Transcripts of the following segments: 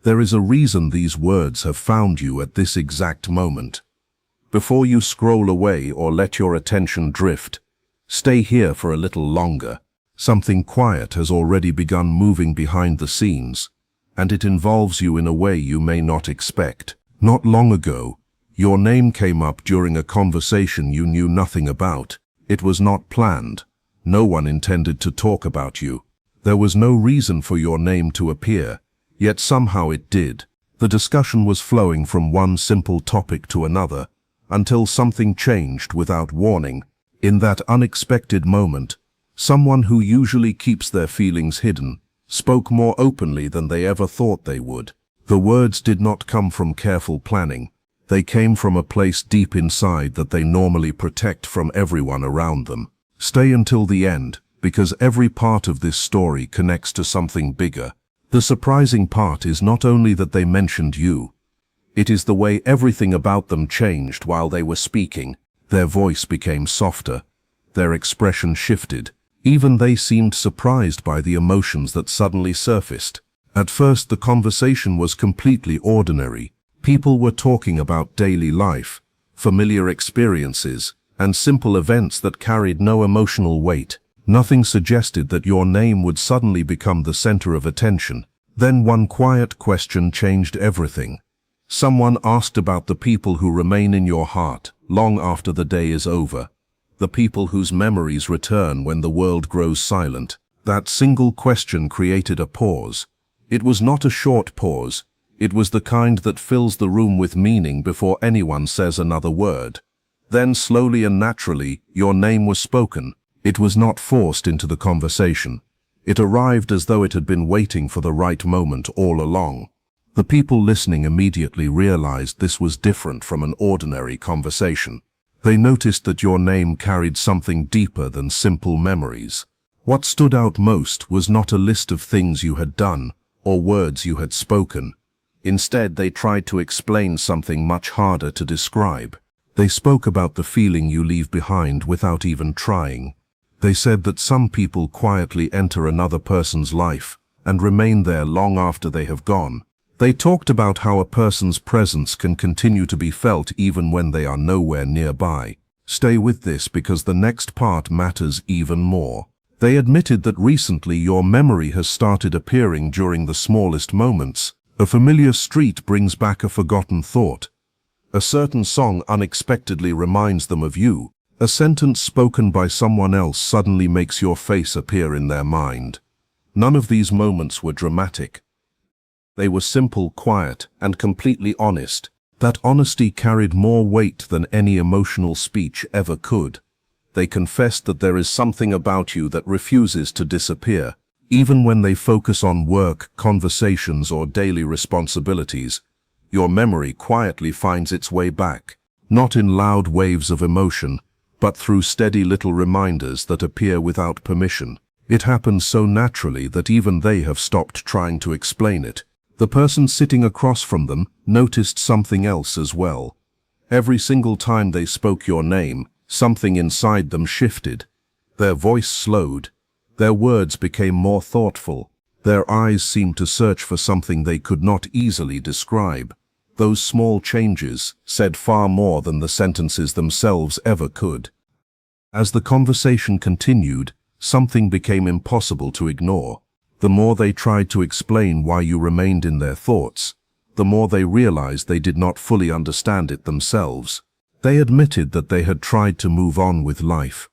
There is a reason these words have found you at this exact moment. Before you scroll away or let your attention drift, stay here for a little longer. Something quiet has already begun moving behind the scenes, and it involves you in a way you may not expect. Not long ago, your name came up during a conversation you knew nothing about. It was not planned. No one intended to talk about you. There was no reason for your name to appear, yet somehow it did. The discussion was flowing from one simple topic to another, until something changed without warning. In that unexpected moment, someone who usually keeps their feelings hidden spoke more openly than they ever thought they would. The words did not come from careful planning. They came from a place deep inside that they normally protect from everyone around them. Stay until the end, because every part of this story connects to something bigger. The surprising part is not only that they mentioned you, it is the way everything about them changed while they were speaking. Their voice became softer. Their expression shifted. Even they seemed surprised by the emotions that suddenly surfaced. At first, the conversation was completely ordinary. People were talking about daily life, familiar experiences, and simple events that carried no emotional weight. Nothing suggested that your name would suddenly become the center of attention. Then one quiet question changed everything. Someone asked about the people who remain in your heart long after the day is over. The people whose memories return when the world grows silent. That single question created a pause. It was not a short pause. It was the kind that fills the room with meaning before anyone says another word. Then slowly and naturally, your name was spoken. It was not forced into the conversation. It arrived as though it had been waiting for the right moment all along. The people listening immediately realized this was different from an ordinary conversation. They noticed that your name carried something deeper than simple memories. What stood out most was not a list of things you had done or words you had spoken. Instead, they tried to explain something much harder to describe. They spoke about the feeling you leave behind without even trying. They said that some people quietly enter another person's life and remain there long after they have gone. They talked about how a person's presence can continue to be felt even when they are nowhere nearby. Stay with this because the next part matters even more. They admitted that recently your memory has started appearing during the smallest moments. A familiar street brings back a forgotten thought. A certain song unexpectedly reminds them of you. A sentence spoken by someone else suddenly makes your face appear in their mind. None of these moments were dramatic. They were simple, quiet, and completely honest. That honesty carried more weight than any emotional speech ever could. They confessed that there is something about you that refuses to disappear. Even when they focus on work, conversations, or daily responsibilities, your memory quietly finds its way back, not in loud waves of emotion, but through steady little reminders that appear without permission. It happens so naturally that even they have stopped trying to explain it. The person sitting across from them noticed something else as well. Every single time they spoke your name, something inside them shifted. Their voice slowed. Their words became more thoughtful. Their eyes seemed to search for something they could not easily describe. Those small changes said far more than the sentences themselves ever could. As the conversation continued, something became impossible to ignore. The more they tried to explain why you remained in their thoughts, the more they realized they did not fully understand it themselves. They admitted that they had tried to move on with life,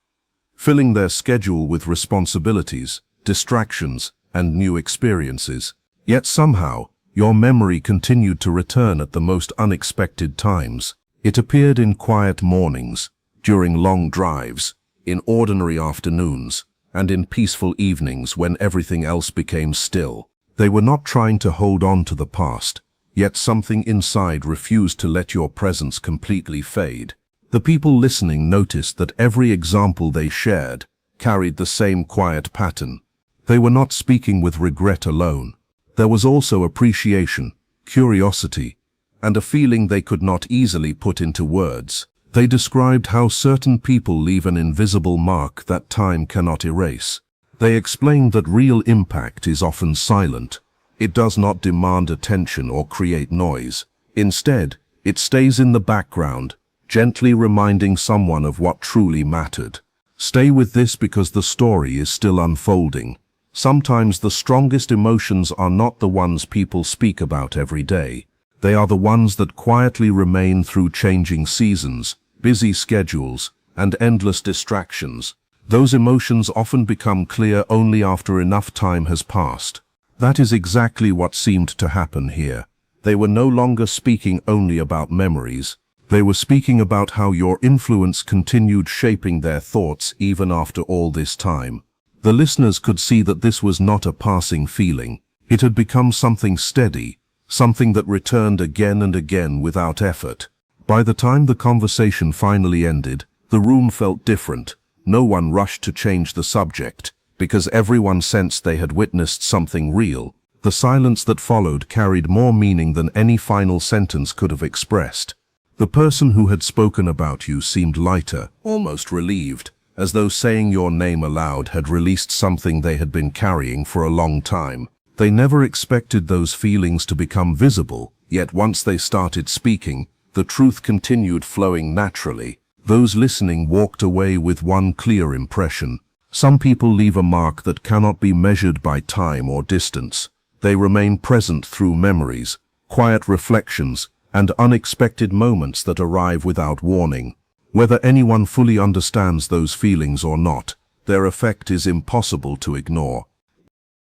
filling their schedule with responsibilities, distractions, and new experiences. Yet somehow, your memory continued to return at the most unexpected times. It appeared in quiet mornings, during long drives, in ordinary afternoons, and in peaceful evenings when everything else became still. They were not trying to hold on to the past, yet something inside refused to let your presence completely fade. The people listening noticed that every example they shared carried the same quiet pattern. They were not speaking with regret alone. There was also appreciation, curiosity, and a feeling they could not easily put into words. They described how certain people leave an invisible mark that time cannot erase. They explained that real impact is often silent. It does not demand attention or create noise. Instead, it stays in the background, gently reminding someone of what truly mattered. Stay with this because the story is still unfolding. Sometimes the strongest emotions are not the ones people speak about every day. They are the ones that quietly remain through changing seasons, busy schedules, and endless distractions. Those emotions often become clear only after enough time has passed. That is exactly what seemed to happen here. They were no longer speaking only about memories. They were speaking about how your influence continued shaping their thoughts even after all this time. The listeners could see that this was not a passing feeling. It had become something steady, something that returned again and again without effort. By the time the conversation finally ended, the room felt different. No one rushed to change the subject, because everyone sensed they had witnessed something real. The silence that followed carried more meaning than any final sentence could have expressed. The person who had spoken about you seemed lighter, almost relieved, as though saying your name aloud had released something they had been carrying for a long time. They never expected those feelings to become visible, yet once they started speaking, the truth continued flowing naturally. Those listening walked away with one clear impression. Some people leave a mark that cannot be measured by time or distance. They remain present through memories, quiet reflections, and unexpected moments that arrive without warning. Whether anyone fully understands those feelings or not, their effect is impossible to ignore.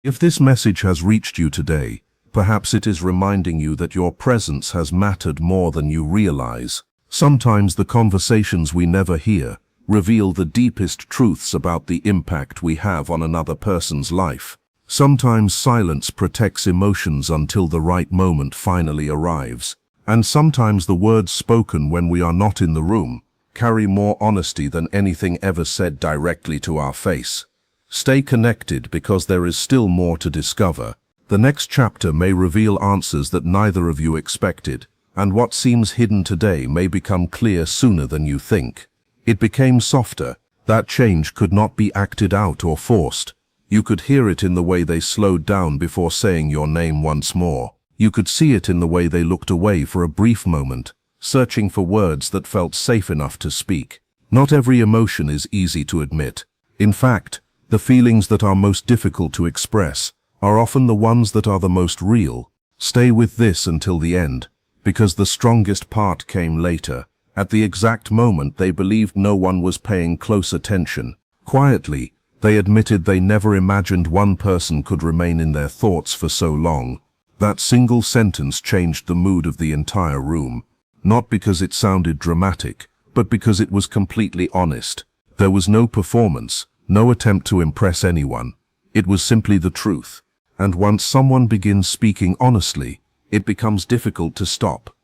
If this message has reached you today, perhaps it is reminding you that your presence has mattered more than you realize. Sometimes the conversations we never hear reveal the deepest truths about the impact we have on another person's life. Sometimes silence protects emotions until the right moment finally arrives. And sometimes the words spoken when we are not in the room carry more honesty than anything ever said directly to our face. Stay connected because there is still more to discover. The next chapter may reveal answers that neither of you expected, and what seems hidden today may become clear sooner than you think. It became softer. That change could not be acted out or forced. You could hear it in the way they slowed down before saying your name once more. You could see it in the way they looked away for a brief moment, searching for words that felt safe enough to speak. Not every emotion is easy to admit. In fact, the feelings that are most difficult to express are often the ones that are the most real. Stay with this until the end, because the strongest part came later, at the exact moment they believed no one was paying close attention. Quietly, they admitted they never imagined one person could remain in their thoughts for so long. That single sentence changed the mood of the entire room, not because it sounded dramatic, but because it was completely honest. There was no performance, no attempt to impress anyone. It was simply the truth. And once someone begins speaking honestly, it becomes difficult to stop.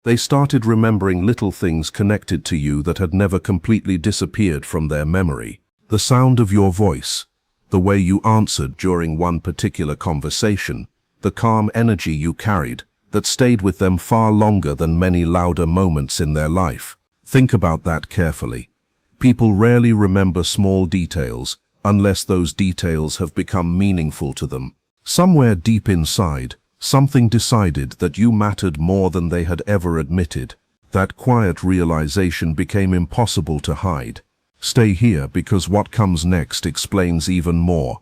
They started remembering little things connected to you that had never completely disappeared from their memory. The sound of your voice, the way you answered during one particular conversation, the calm energy you carried that stayed with them far longer than many louder moments in their life. Think about that carefully. People rarely remember small details unless those details have become meaningful to them. Somewhere deep inside, something decided that you mattered more than they had ever admitted. That quiet realization became impossible to hide. Stay here because what comes next explains even more.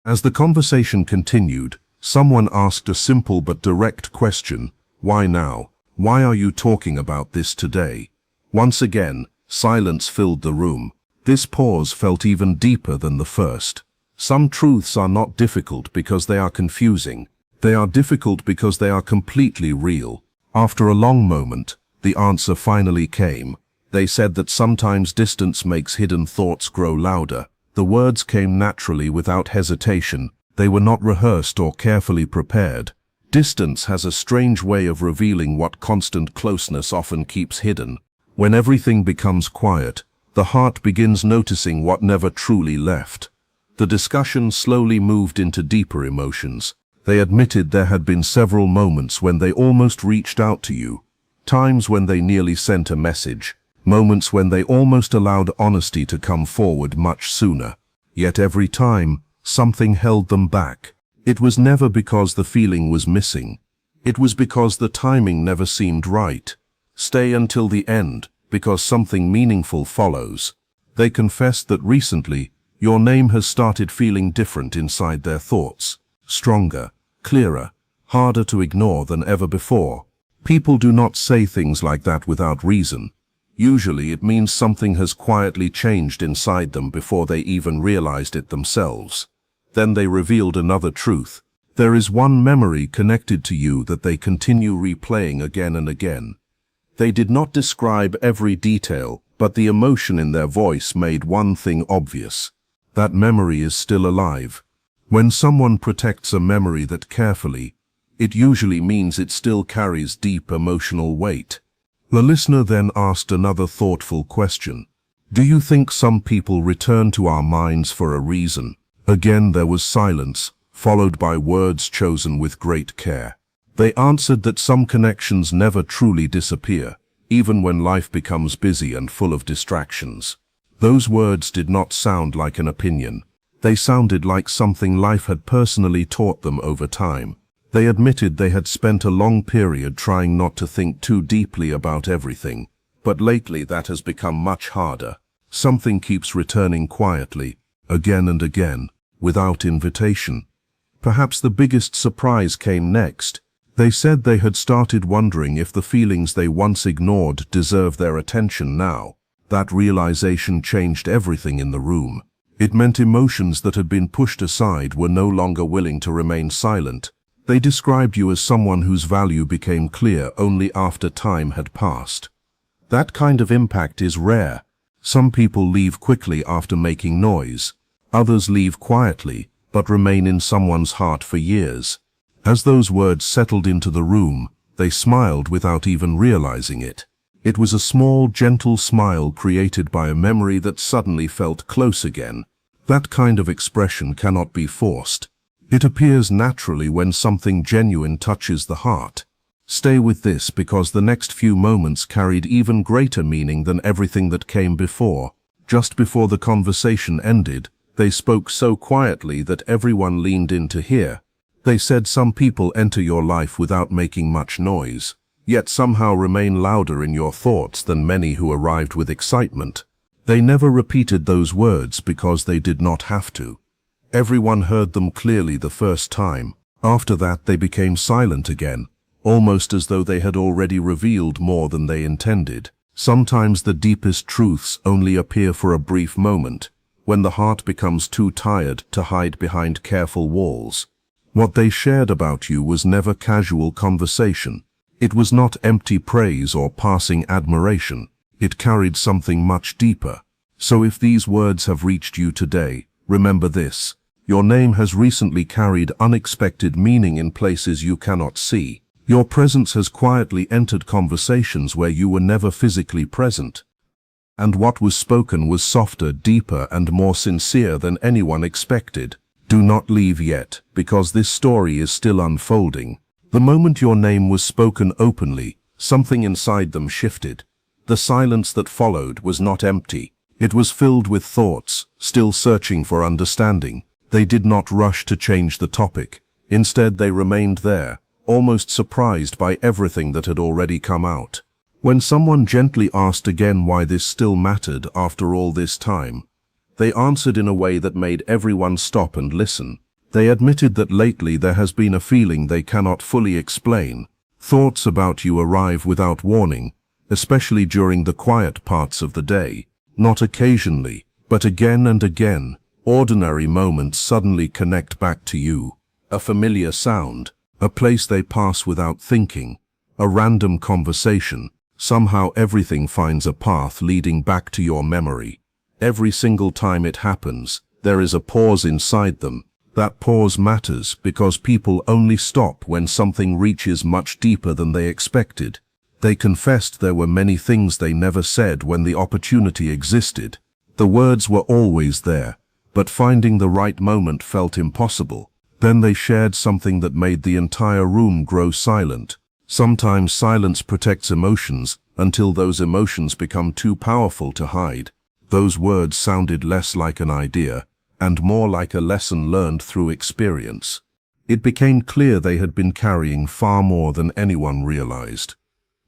As the conversation continued, someone asked a simple but direct question. Why now? Why are you talking about this today? Once again, silence filled the room. This pause felt even deeper than the first. Some truths are not difficult because they are confusing. They are difficult because they are completely real. After a long moment, the answer finally came. They said that sometimes distance makes hidden thoughts grow louder. The words came naturally without hesitation. They were not rehearsed or carefully prepared. Distance has a strange way of revealing what constant closeness often keeps hidden. When everything becomes quiet, the heart begins noticing what never truly left. The discussion slowly moved into deeper emotions. They admitted there had been several moments when they almost reached out to you, times when they nearly sent a message, moments when they almost allowed honesty to come forward much sooner. Yet every time, something held them back. It was never because the feeling was missing. It was because the timing never seemed right. Stay until the end, because something meaningful follows. They confessed that recently, your name has started feeling different inside their thoughts. Stronger, clearer, harder to ignore than ever before. People do not say things like that without reason. Usually it means something has quietly changed inside them before they even realized it themselves. Then they revealed another truth. There is one memory connected to you that they continue replaying again and again. They did not describe every detail, but the emotion in their voice made one thing obvious. That memory is still alive. When someone protects a memory that carefully, it usually means it still carries deep emotional weight. The listener then asked another thoughtful question. Do you think some people return to our minds for a reason? Again there was silence, followed by words chosen with great care. They answered that some connections never truly disappear, even when life becomes busy and full of distractions. Those words did not sound like an opinion. They sounded like something life had personally taught them over time. They admitted they had spent a long period trying not to think too deeply about everything, but lately that has become much harder. Something keeps returning quietly, again and again, without invitation. Perhaps the biggest surprise came next. They said they had started wondering if the feelings they once ignored deserve their attention now. That realization changed everything in the room. It meant emotions that had been pushed aside were no longer willing to remain silent. They described you as someone whose value became clear only after time had passed. That kind of impact is rare. Some people leave quickly after making noise. Others leave quietly, but remain in someone's heart for years. As those words settled into the room, they smiled without even realizing it. It was a small, gentle smile created by a memory that suddenly felt close again. That kind of expression cannot be forced. It appears naturally when something genuine touches the heart. Stay with this because the next few moments carried even greater meaning than everything that came before. Just before the conversation ended, they spoke so quietly that everyone leaned in to hear. They said some people enter your life without making much noise, yet somehow remain louder in your thoughts than many who arrived with excitement. They never repeated those words because they did not have to. Everyone heard them clearly the first time. After that they became silent again, almost as though they had already revealed more than they intended. Sometimes the deepest truths only appear for a brief moment, when the heart becomes too tired to hide behind careful walls. What they shared about you was never casual conversation. It was not empty praise or passing admiration. It carried something much deeper. So if these words have reached you today, remember this. Your name has recently carried unexpected meaning in places you cannot see. Your presence has quietly entered conversations where you were never physically present. And what was spoken was softer, deeper, and more sincere than anyone expected. Do not leave yet, because this story is still unfolding. The moment your name was spoken openly, something inside them shifted. The silence that followed was not empty. It was filled with thoughts, still searching for understanding. They did not rush to change the topic. Instead, they remained there, almost surprised by everything that had already come out. When someone gently asked again why this still mattered after all this time, they answered in a way that made everyone stop and listen. They admitted that lately there has been a feeling they cannot fully explain. Thoughts about you arrive without warning, especially during the quiet parts of the day. Not occasionally, but again and again. Ordinary moments suddenly connect back to you. A familiar sound, a place they pass without thinking, a random conversation. Somehow everything finds a path leading back to your memory. Every single time it happens, there is a pause inside them. That pause matters because people only stop when something reaches much deeper than they expected. They confessed there were many things they never said when the opportunity existed. The words were always there, but finding the right moment felt impossible. Then they shared something that made the entire room grow silent. Sometimes silence protects emotions until those emotions become too powerful to hide. Those words sounded less like an idea and more like a lesson learned through experience. It became clear they had been carrying far more than anyone realized.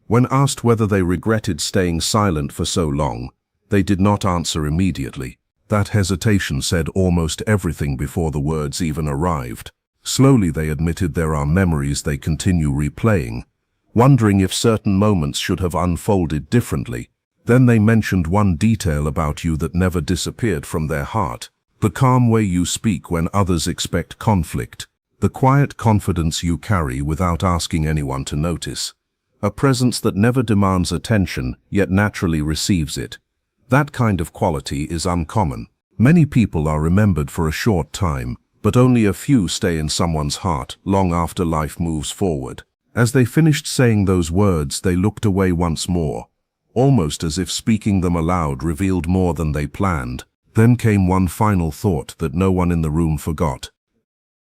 When asked whether they regretted staying silent for so long, they did not answer immediately. That hesitation said almost everything before the words even arrived. Slowly they admitted there are memories they continue replaying, wondering if certain moments should have unfolded differently. Then they mentioned one detail about you that never disappeared from their heart: the calm way you speak when others expect conflict, the quiet confidence you carry without asking anyone to notice, a presence that never demands attention yet naturally receives it. That kind of quality is uncommon. Many people are remembered for a short time, but only a few stay in someone's heart long after life moves forward. As they finished saying those words, they looked away once more, almost as if speaking them aloud revealed more than they planned. Then came one final thought that no one in the room forgot.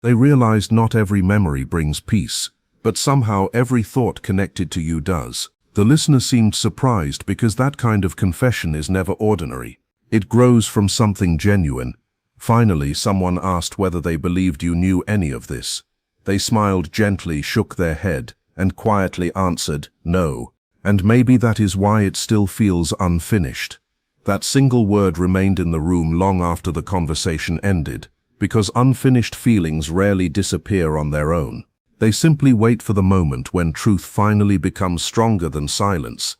They realized not every memory brings peace, but somehow every thought connected to you does. The listener seemed surprised because that kind of confession is never ordinary. It grows from something genuine. Finally, someone asked whether they believed you knew any of this. They smiled gently, shook their head, and quietly answered, no. And maybe that is why it still feels unfinished. That single word remained in the room long after the conversation ended, because unfinished feelings rarely disappear on their own. They simply wait for the moment when truth finally becomes stronger than silence.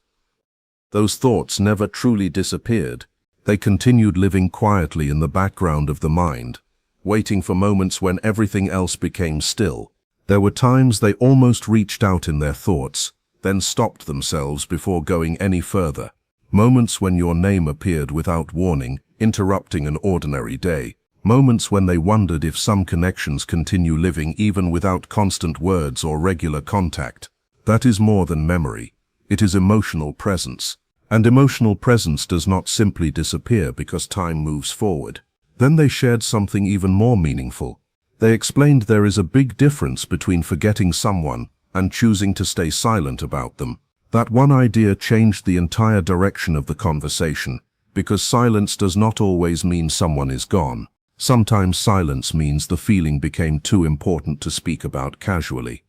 Those thoughts never truly disappeared. They continued living quietly in the background of the mind, waiting for moments when everything else became still. There were times they almost reached out in their thoughts, then stopped themselves before going any further. Moments when your name appeared without warning, interrupting an ordinary day. Moments when they wondered if some connections continue living even without constant words or regular contact. That is more than memory. It is emotional presence. And emotional presence does not simply disappear because time moves forward. Then they shared something even more meaningful. They explained there is a big difference between forgetting someone and choosing to stay silent about them. That one idea changed the entire direction of the conversation, because silence does not always mean someone is gone. Sometimes silence means the feeling became too important to speak about casually.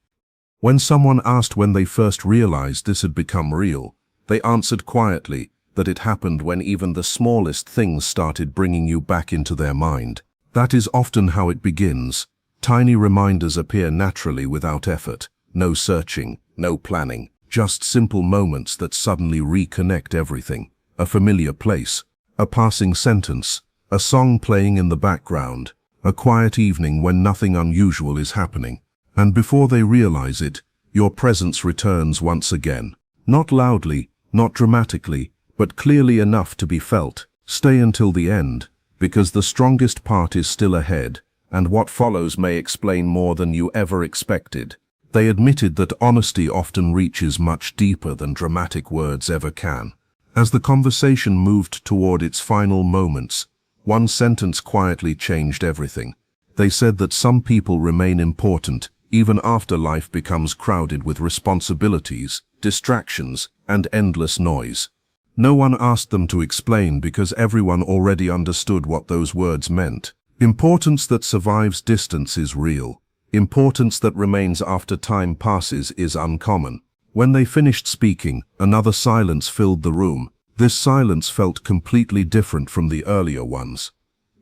When someone asked when they first realized this had become real, they answered quietly that it happened when even the smallest things started bringing you back into their mind. That is often how it begins. Tiny reminders appear naturally without effort. No searching, no planning, just simple moments that suddenly reconnect everything. A familiar place, a passing sentence, a song playing in the background, a quiet evening when nothing unusual is happening. And before they realize it, your presence returns once again. Not loudly, not dramatically, but clearly enough to be felt. Stay until the end, because the strongest part is still ahead, and what follows may explain more than you ever expected. They admitted that honesty often reaches much deeper than dramatic words ever can. As the conversation moved toward its final moments, one sentence quietly changed everything. They said that some people remain important even after life becomes crowded with responsibilities, distractions, and endless noise. No one asked them to explain because everyone already understood what those words meant. Importance that survives distance is real. Importance that remains after time passes is uncommon. When they finished speaking, another silence filled the room. This silence felt completely different from the earlier ones.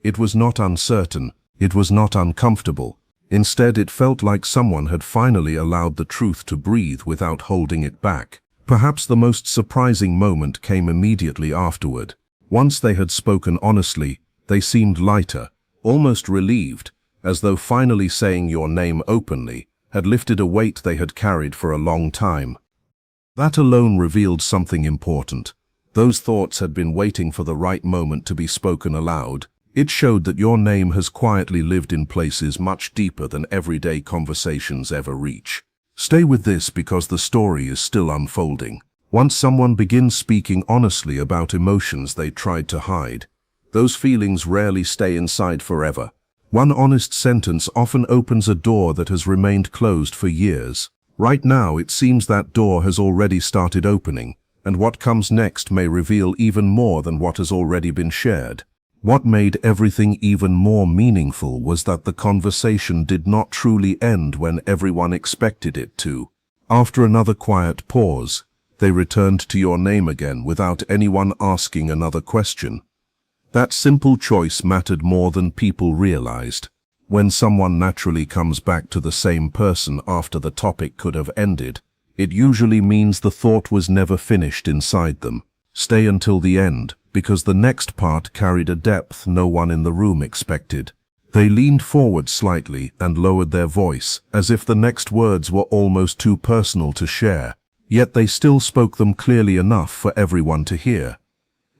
It was not uncertain, it was not uncomfortable. Instead, it felt like someone had finally allowed the truth to breathe without holding it back. Perhaps the most surprising moment came immediately afterward. Once they had spoken honestly, they seemed lighter, almost relieved, as though finally saying your name openly had lifted a weight they had carried for a long time. That alone revealed something important. Those thoughts had been waiting for the right moment to be spoken aloud. It showed that your name has quietly lived in places much deeper than everyday conversations ever reach. Stay with this because the story is still unfolding. Once someone begins speaking honestly about emotions they tried to hide, those feelings rarely stay inside forever. One honest sentence often opens a door that has remained closed for years. Right now, it seems that door has already started opening, and what comes next may reveal even more than what has already been shared. What made everything even more meaningful was that the conversation did not truly end when everyone expected it to. After another quiet pause, they returned to your name again without anyone asking another question. That simple choice mattered more than people realized. When someone naturally comes back to the same person after the topic could have ended, it usually means the thought was never finished inside them. Stay until the end, because the next part carried a depth no one in the room expected. They leaned forward slightly and lowered their voice, as if the next words were almost too personal to share, yet they still spoke them clearly enough for everyone to hear.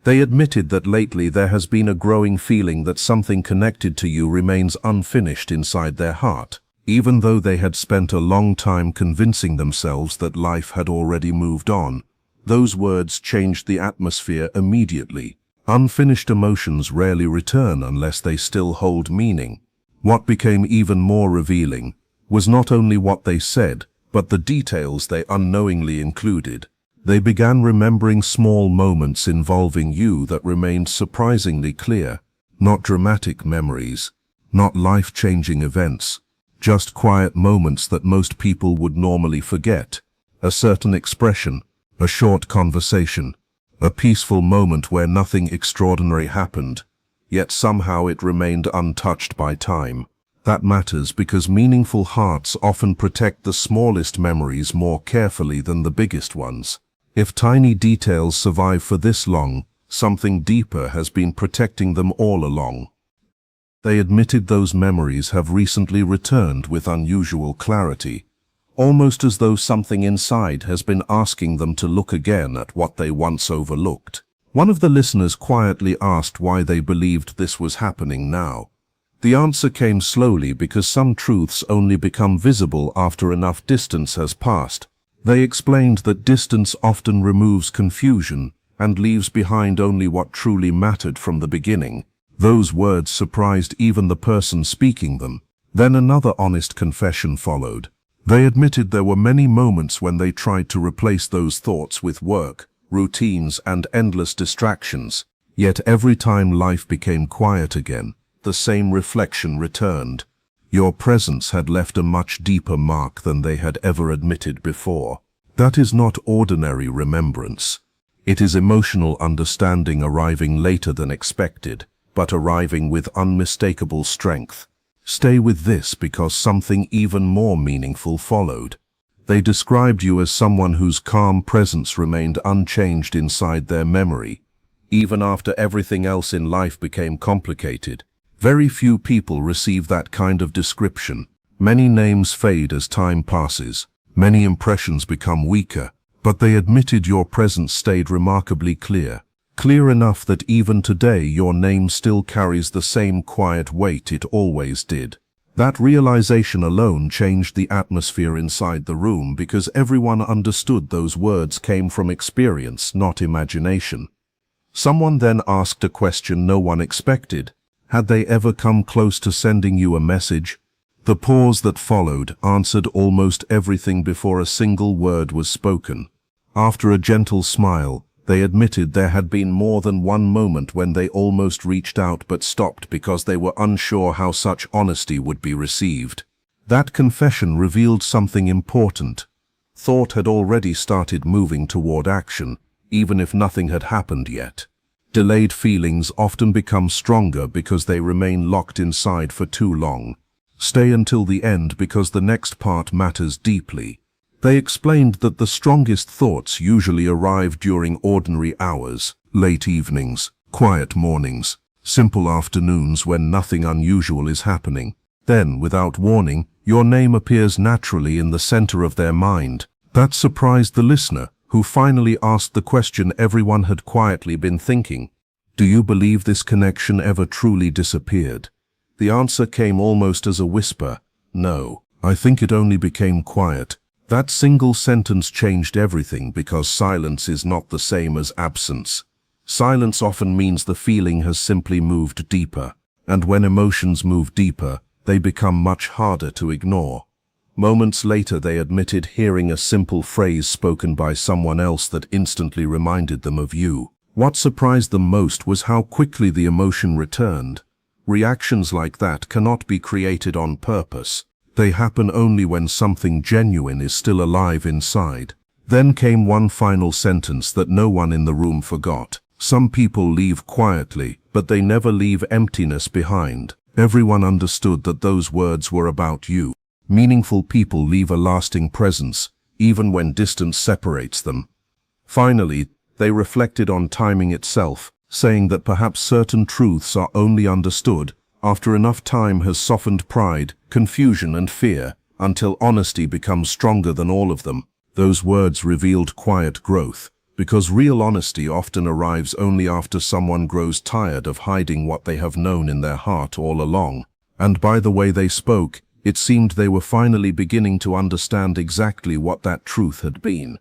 They admitted that lately there has been a growing feeling that something connected to you remains unfinished inside their heart, even though they had spent a long time convincing themselves that life had already moved on. Those words changed the atmosphere immediately. Unfinished emotions rarely return unless they still hold meaning. What became even more revealing was not only what they said, but the details they unknowingly included. They began remembering small moments involving you that remained surprisingly clear. Not dramatic memories, not life-changing events, just quiet moments that most people would normally forget. A certain expression, a short conversation, a peaceful moment where nothing extraordinary happened, yet somehow it remained untouched by time. That matters because meaningful hearts often protect the smallest memories more carefully than the biggest ones. If tiny details survive for this long, something deeper has been protecting them all along. They admitted those memories have recently returned with unusual clarity, almost as though something inside has been asking them to look again at what they once overlooked. One of the listeners quietly asked why they believed this was happening now. The answer came slowly because some truths only become visible after enough distance has passed. They explained that distance often removes confusion and leaves behind only what truly mattered from the beginning. Those words surprised even the person speaking them. Then another honest confession followed. They admitted there were many moments when they tried to replace those thoughts with work, routines, and endless distractions. Yet every time life became quiet again, the same reflection returned. Your presence had left a much deeper mark than they had ever admitted before. That is not ordinary remembrance. It is emotional understanding arriving later than expected, but arriving with unmistakable strength. Stay with this because something even more meaningful followed. They described you as someone whose calm presence remained unchanged inside their memory, even after everything else in life became complicated. Very few people receive that kind of description. Many names fade as time passes. Many impressions become weaker, but they admitted your presence stayed remarkably clear. Clear enough that even today your name still carries the same quiet weight it always did. That realization alone changed the atmosphere inside the room because everyone understood those words came from experience, not imagination. Someone then asked a question no one expected. Had they ever come close to sending you a message? The pause that followed answered almost everything before a single word was spoken. After a gentle smile, they admitted there had been more than one moment when they almost reached out but stopped because they were unsure how such honesty would be received. That confession revealed something important. Thought had already started moving toward action, even if nothing had happened yet. Delayed feelings often become stronger because they remain locked inside for too long. Stay until the end because the next part matters deeply. They explained that the strongest thoughts usually arrive during ordinary hours, late evenings, quiet mornings, simple afternoons when nothing unusual is happening. Then, without warning, your name appears naturally in the center of their mind. That surprised the listener, who finally asked the question everyone had quietly been thinking. Do you believe this connection ever truly disappeared? The answer came almost as a whisper. No, I think it only became quiet. That single sentence changed everything because silence is not the same as absence. Silence often means the feeling has simply moved deeper, and when emotions move deeper, they become much harder to ignore. Moments later they admitted hearing a simple phrase spoken by someone else that instantly reminded them of you. What surprised them most was how quickly the emotion returned. Reactions like that cannot be created on purpose. They happen only when something genuine is still alive inside. Then came one final sentence that no one in the room forgot. Some people leave quietly, but they never leave emptiness behind. Everyone understood that those words were about you. Meaningful people leave a lasting presence, even when distance separates them. Finally, they reflected on timing itself, saying that perhaps certain truths are only understood after enough time has softened pride, confusion and fear, until honesty becomes stronger than all of them. Those words revealed quiet growth, because real honesty often arrives only after someone grows tired of hiding what they have known in their heart all along. And by the way they spoke, it seemed they were finally beginning to understand exactly what that truth had been.